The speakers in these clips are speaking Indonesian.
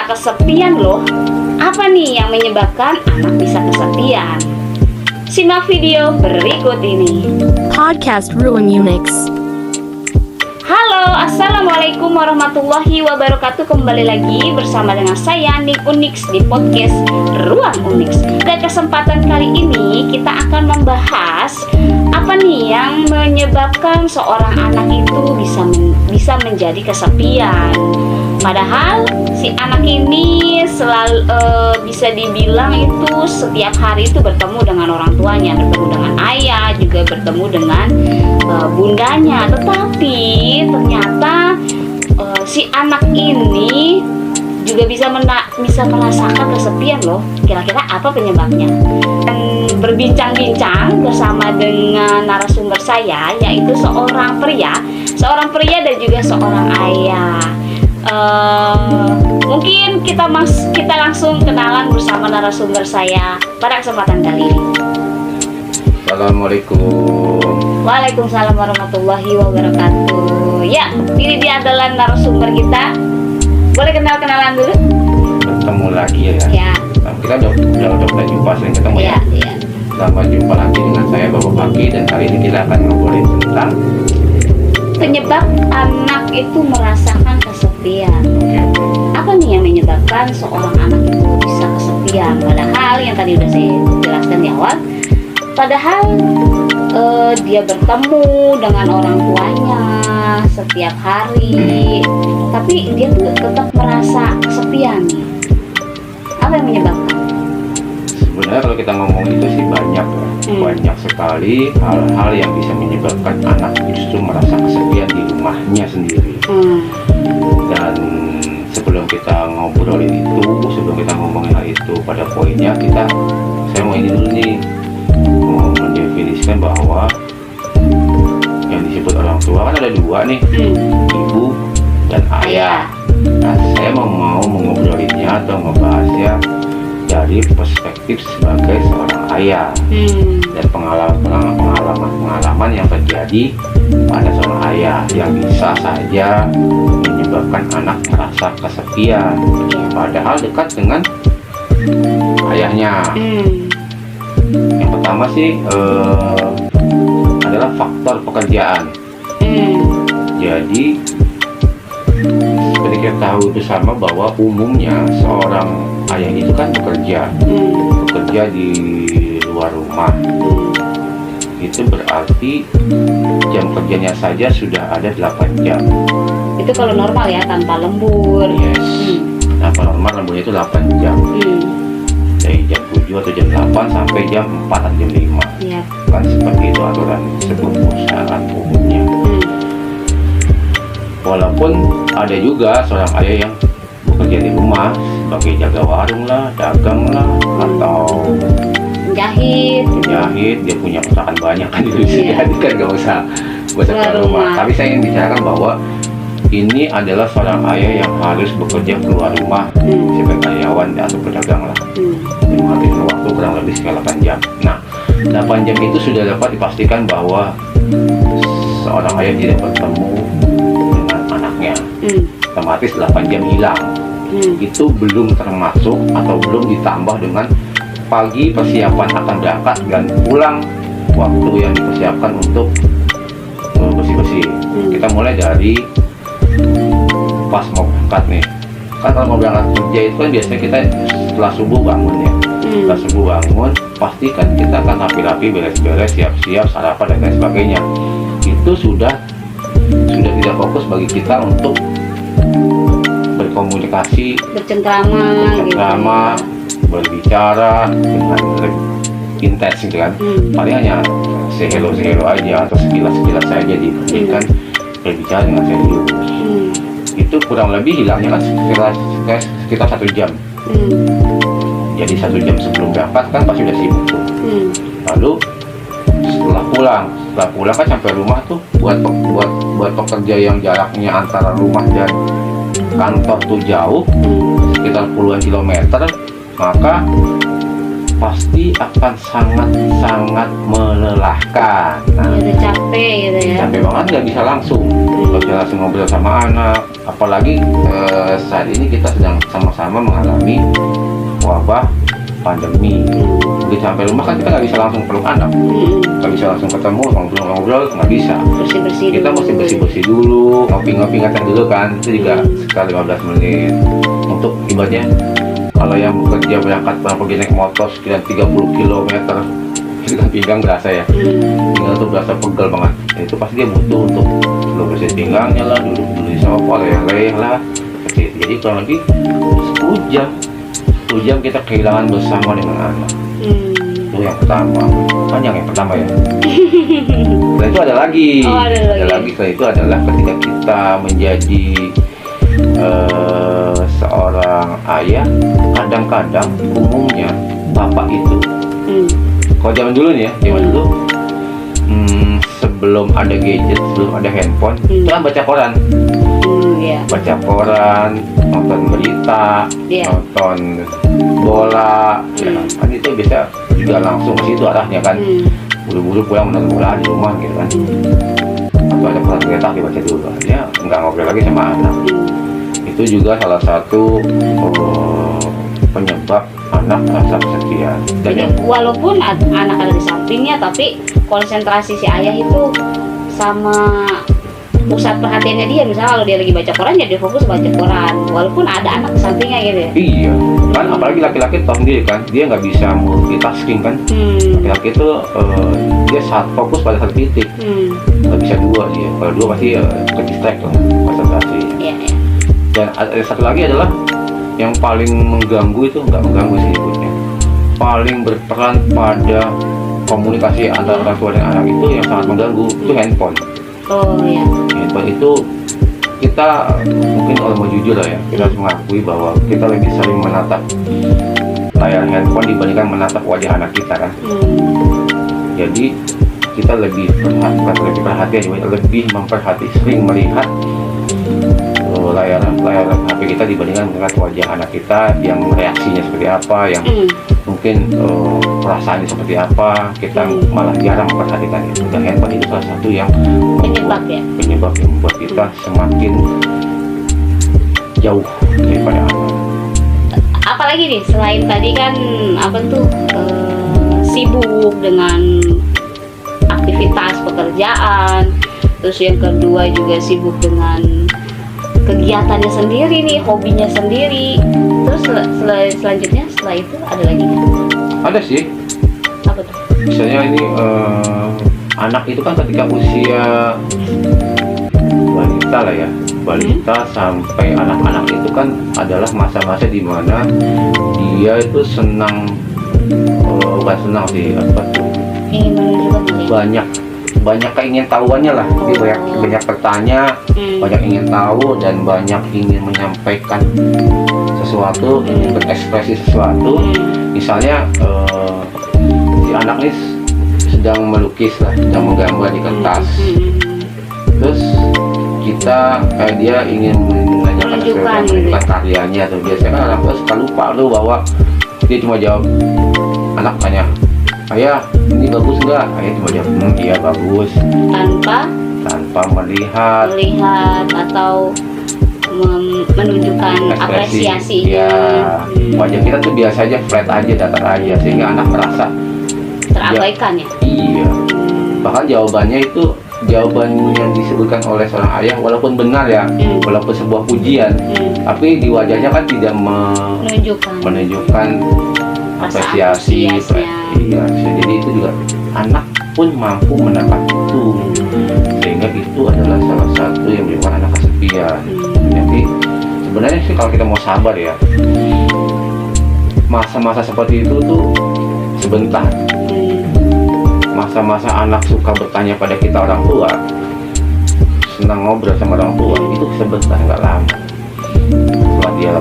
kesepian loh. Apa nih yang menyebabkan anak bisa kesepian? Simak video berikut ini. Podcast Ruang Unix. Halo, assalamualaikum warahmatullahi wabarakatuh. Kembali lagi bersama dengan saya Nik Unix di podcast Ruang Unix. Dan kesempatan kali ini kita akan membahas apa nih yang menyebabkan seorang anak itu bisa menjadi kesepian. Padahal si anak ini selalu bisa dibilang itu setiap hari itu bertemu dengan orang tuanya, bertemu dengan ayah, juga bertemu dengan bundanya. Tetapi ternyata si anak ini juga bisa merasakan kesepian loh. Kira-kira apa penyebabnya? Dan berbincang-bincang bersama dengan narasumber saya, yaitu seorang pria dan juga seorang ayah. Mungkin kita langsung kenalan bersama narasumber saya pada kesempatan kali ini. Assalamualaikum. Waalaikumsalam warahmatullahi wabarakatuh. Ya, ini dia adalah narasumber kita. Boleh kenalan dulu? Bertemu lagi ya. Ya. Kita udah jumpa sering ketemu ya. Iya. Selamat jumpa lagi dengan saya Bapak Pagi, dan hari ini kita akan ngobrolin tentang penyebab anak itu merasakan kesepian. Apa nih yang menyebabkan seorang anak itu bisa kesepian? Padahal yang tadi udah saya jelaskan di awal, padahal dia bertemu dengan orang tuanya setiap hari, tapi dia tuh tetap merasa kesepian nih. Apa yang menyebabkan? Sebenarnya kalau kita ngomong itu sih banyak ya. Banyak sekali hal-hal yang bisa menyebabkan anak justru merasa kesepian di rumahnya sendiri. Dan sebelum kita ngobrolin itu, sebelum kita ngomongin hal itu, pada poinnya saya mau ini dulu nih, mau mendefinisikan bahwa yang disebut orang tua kan ada dua nih, ibu dan ayah. Nah, saya mau mengobrolinnya atau membahasnya dari perspektif sebagai seorang ayah dan pengalaman yang terjadi pada seorang ayah yang bisa saja menyebabkan anak merasa kesepian padahal dekat dengan ayahnya. Yang pertama sih adalah faktor pekerjaan. Jadi seperti kita tahu bersama bahwa umumnya seorang ayah itu kan bekerja di luar rumah. Itu berarti jam kerjanya saja sudah ada 8 jam. Itu kalau normal ya, tanpa lembur. Yes. Tanpa normal lemburnya itu 8 jam. Dari jam 7 atau jam 8 sampai jam 4 atau jam 5. Iya. Kan seperti itu aturan sebuah perusahaan umumnya. Walaupun ada juga seorang ayah yang bekerja di rumah sebagai jaga warung lah, dagang lah, atau penjahit, dia punya perusahaan banyak kan gitu. Jadi kan gak usah keluar rumah. Tapi saya ingin bicarakan bahwa ini adalah seorang ayah yang harus bekerja keluar rumah sebagai karyawan atau pedagang lah, menghabiskan waktu kurang lebih sekitar 8 jam. Nah, 8 jam itu sudah dapat dipastikan bahwa seorang ayah tidak bertemu dengan anaknya. Otomatis 8 jam hilang. Itu belum termasuk atau belum ditambah dengan pagi persiapan akan berangkat dan pulang, waktu yang dipersiapkan untuk bersih-bersih. Kita mulai dari pas mau berangkat nih. Kan kalau mau berangkat kerja itu kan biasanya kita setelah subuh bangun ya. Setelah subuh bangun, pastikan kita akan rapi-rapi, beres-beres, siap-siap, sarapan dan lain sebagainya. Itu sudah tidak fokus bagi kita untuk berkomunikasi, bercengkrama, berbicara dengan lebih intens gitu kan. Paling hanya say hello aja atau sekilas saja dibandingkan berbicara dengan serius. Itu kurang lebih hilangnya kan sekitar 1 jam. Jadi 1 jam sebelum berangkat kan pasti udah sibuk tuh. Lalu setelah pulang kan sampai rumah tuh buat pekerja yang jaraknya antara rumah dan kantor tuh jauh, sekitar puluhan kilometer, maka pasti akan sangat melelahkan. Nah, Udah capek gitu ya. capek banget, nggak bisa langsung ngobrol sama anak. Apalagi saat ini kita sedang sama-sama mengalami wabah pandemi. Begitu sampai rumah kan kita nggak bisa langsung peluk anak, nggak bisa langsung ketemu ngobrol, nggak bisa. Bersih-bersih Kita dulu. mesti bersih-bersih dulu, ngopi-ngopi ngantar dulu kan, itu juga sekitar 15 menit. Untuk ibaratnya kalau yang bekerja berangkat pergi naik motor sekitar 30 km, itu kan pinggang berasa ya, pinggang tuh berasa pegel banget. Itu pasti dia butuh untuk bersih pinggangnya lah, duduk di sofa, leleh lah, seperti itu. Jadi kurang lebih 10 jam kita kehilangan bersama dengan anak. Itu yang pertama, panjang yang pertama ya. Dan itu ada lagi. Oh, ada lagi. Setelah itu adalah ketika kita menjadi seorang ayah, kadang-kadang umumnya bapak itu, kalau zaman dulu nih ya, zaman dulu sebelum ada gadget, sebelum ada handphone, itu kan baca koran. Iya. Baca koran, nonton berita, Iya. nonton bola, ya kan itu bisa juga langsung ke situ arahnya kan, buru-buru pulang menonton bola di rumah gitu kan, atau ada koran kereta dibaca dulu, ya nggak ngobrol lagi sama anak. Itu juga salah satu penyebab anak rasa kesepian. Dan Jadi walaupun anak ada di sampingnya, tapi konsentrasi si ayah itu sama pusat perhatiannya dia. Misalnya kalau dia lagi baca koran, ya dia fokus baca koran, walaupun ada anak di sampingnya gitu ya. iya kan, apalagi laki-laki tahu sendiri kan, dia nggak bisa multitasking kan. Laki-laki itu dia fokus pada satu titik, nggak bisa dua dia. Kalau dua pasti ke distract lah konsentrasinya. Iya, iya. Dan ada satu lagi adalah yang paling mengganggu, itu nggak mengganggu sih sebutnya, paling berperan pada komunikasi antara orang tua dan anak itu yang sangat mengganggu, itu handphone. Oh iya. Handphone itu kita mungkin kalau mau jujur lah ya, kita harus mengakui bahwa kita lebih sering menatap layar handphone dibandingkan menatap wajah anak kita kan. Jadi kita lebih perhatian, lebih memperhatikan, sering melihat layar HP kita dibandingkan melihat wajah anak kita yang reaksinya seperti apa, yang mungkin perasaannya seperti apa. Kita malah jarang memperhatikan itu. Dan handphone itu salah satu yang Penyebab ya? penyebab yang membuat kita semakin jauh daripada anak. Apalagi nih selain tadi kan apa tuh sibuk dengan aktivitas pekerjaan, terus yang kedua juga sibuk dengan kegiatannya sendiri nih, hobinya sendiri. Terus selanjutnya setelah itu ada lagi kan? Ada sih, Apa tuh? misalnya ini anak itu kan ketika usia balita lah ya, balita sampai anak-anak itu kan adalah masa-masa di mana dia itu senang, bukan senang sih, apa tuh, Ingin menunjukkan diri. banyak keingin tahuannya lah. Dia banyak bertanya, banyak ingin tahu, dan banyak ingin menyampaikan sesuatu, ingin berekspresi sesuatu. Misalnya si anak ini sedang melukis lah, sedang menggambar di kertas, terus dia ingin menanyakan sesuatu, menunjukkan karyanya. Atau biasanya kan orang tua suka lupa tuh bahwa dia cuma jawab, anak tanya, ayah ini bagus nggak? Ayah cuma jawab, iya bagus, tanpa melihat atau menunjukkan apresiasinya. Ya, wajah kita tuh biasa aja, flat aja, datar aja, sehingga anak merasa Terabaikan ya? iya. Bahkan jawabannya itu jawaban yang disebutkan oleh seorang ayah, walaupun benar ya, walaupun sebuah pujian, tapi di wajahnya kan tidak menunjukkan apresiasi. Iya, jadi itu juga anak pun mampu mendapat itu, sehingga itu adalah salah satu yang menyebabkan anak kesepian. Jadi sebenarnya sih kalau kita mau sabar ya, masa-masa seperti itu tuh sebentar. Masa-masa anak suka bertanya pada kita orang tua, senang ngobrol sama orang tua, itu sebentar, nggak lama. Setelah dia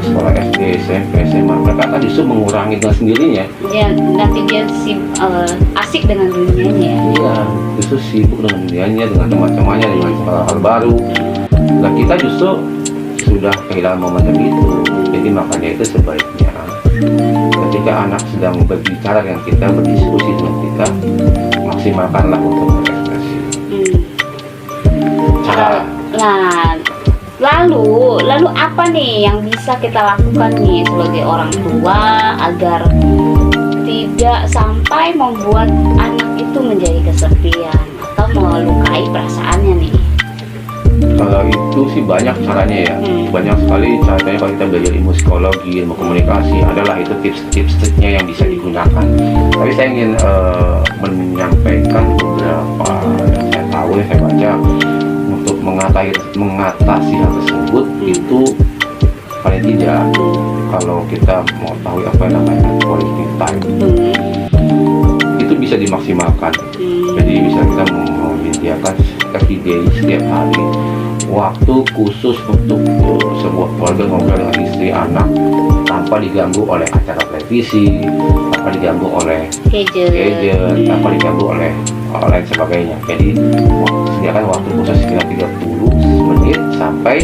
sekolah SD, SMP, SMA, mereka kan justru mengurangi dengan sendirinya. Ya, nanti dia asik dengan dunianya. Iya, justru sibuk dengan dunianya, dengan teman-temannya, dengan hal baru. Dan kita justru sudah kehilangan momen itu. Jadi makanya itu sebaiknya ketika anak sedang berbicara dengan kita, berdiskusi dengan kita, maksimalkanlah untuk berekspresi. Cara Nah, lalu apa nih yang bisa kita lakukan nih sebagai orang tua agar tidak sampai membuat anak itu menjadi kesepian atau melukai perasaannya nih? kalau itu sih banyak caranya ya, banyak sekali caranya. Kalau kita belajar ilmu psikologi, ilmu komunikasi, adalah itu tips-tipsnya yang bisa digunakan. Tapi saya ingin menyampaikan beberapa yang saya tahu, yang saya baca untuk mengatasi hal tersebut. Itu paling tidak, kalau kita mau tahu apa yang namanya quality time, itu bisa dimaksimalkan. Jadi bisa kita menyediakan everyday, setiap hari, waktu khusus untuk sebuah keluarga ngobrol dengan istri, anak, tanpa diganggu oleh acara televisi, tanpa diganggu oleh gadget, tanpa diganggu oleh lain sebagainya. Jadi sediakan waktu khusus sekitar 30 menit sampai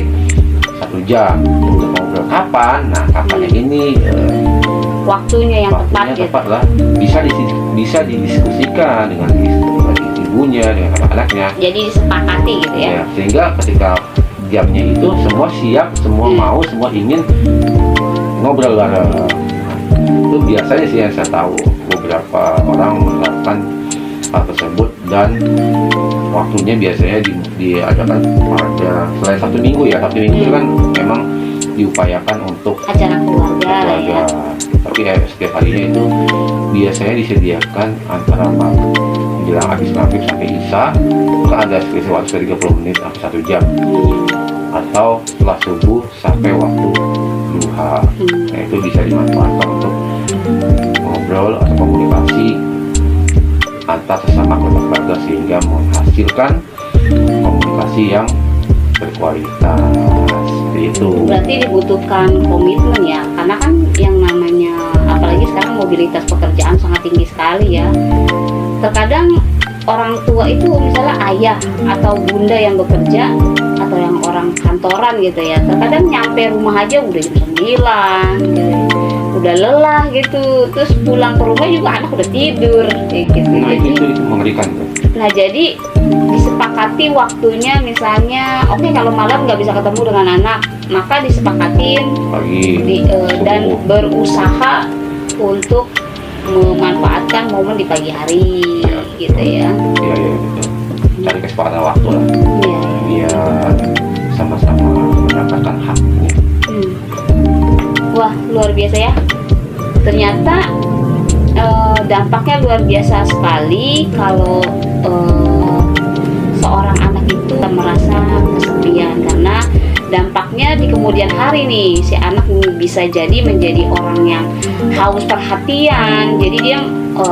1 jam untuk ngobrol. Kapan? Nah, kapannya ini waktunya yang tepat gitu. tepat lah. Bisa didiskusikan dengan ibunya, dengan anak-anaknya. Jadi disepakati gitu ya. Ya, sehingga ketika jamnya itu semua siap, semua mau, semua ingin ngobrol bareng. Itu biasanya sih yang saya tahu, beberapa orang menerapkan hal tersebut, dan waktunya biasanya diadakan pada selain Sabtu Minggu ya. Sabtu Minggu itu kan memang diupayakan untuk Acara keluarga ya. Tapi ya setiap harinya itu biasanya disediakan antara menjelang habis maghrib sampai isya, kan ada selisih waktu 30 menit sampai 1 jam, atau setelah subuh sampai waktu duha. Nah, itu bisa dimanfaatkan untuk ngobrol atau komunikasi antar sesama keluarga, sehingga menghasilkan komunikasi yang berkualitas. Seperti itu. Berarti dibutuhkan komitmen ya, karena kan yang namanya, apalagi sekarang mobilitas pekerjaan sangat tinggi sekali ya. Terkadang orang tua itu misalnya ayah atau bunda yang bekerja, atau yang orang kantoran gitu ya, terkadang nyampe rumah aja udah jam 9 gitu, udah lelah gitu, terus pulang ke rumah juga anak udah tidur kayak gitu. Nah, Jadi itu mengerikan tuh. nah, jadi disepakati waktunya, misalnya oke, kalau malam nggak bisa ketemu dengan anak, maka disepakatin Pagi, dan subuh. berusaha untuk memanfaatkan momen di pagi hari gitu ya. Iya, betul. Cari kesepakatan waktu lah, Iya. biar sama-sama mendapatkan haknya. Wah, luar biasa ya. Ternyata dampaknya luar biasa sekali kalau seorang anak itu merasa kesepian, karena dampaknya di kemudian hari nih, si anak bisa jadi menjadi orang yang haus perhatian. Jadi dia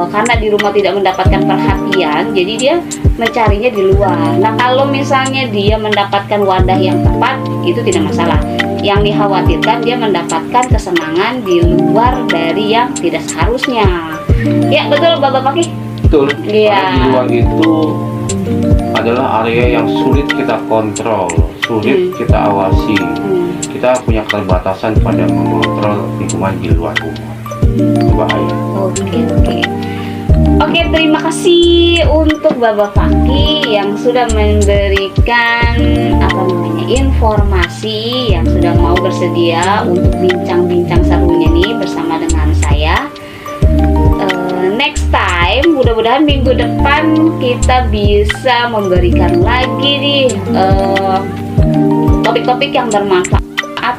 karena di rumah tidak mendapatkan perhatian, jadi dia mencarinya di luar. Nah, kalau misalnya dia mendapatkan wadah yang tepat, itu tidak masalah. Yang dikhawatirkan dia mendapatkan kesenangan di luar dari yang tidak seharusnya. Ya, betul Bapak Paki? Betul. Iya. Karena di luar itu adalah area yang sulit kita kontrol, sulit kita awasi. Kita punya keterbatasan pada mengontrol lingkungan di luar rumah. Itu bahaya. Oke, terima kasih untuk Bapak Paki yang sudah memberikan informasi, yang sudah mau bersedia untuk bincang-bincang serunya nih bersama dengan saya. Next time, mudah-mudahan minggu depan kita bisa memberikan lagi nih topik-topik yang bermanfaat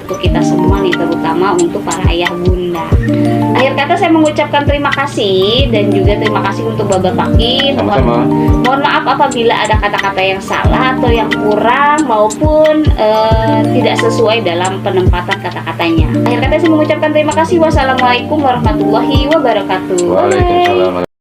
untuk kita semua nih, terutama untuk para ayah bunda. Akhir kata saya mengucapkan terima kasih, dan juga terima kasih untuk Bapak Paki. Sama-sama. Mohon maaf apabila ada kata-kata yang salah atau yang kurang maupun tidak sesuai dalam penempatan kata-katanya. Akhir kata saya mengucapkan terima kasih. Wassalamualaikum warahmatullahi wabarakatuh. Waalaikumsalam.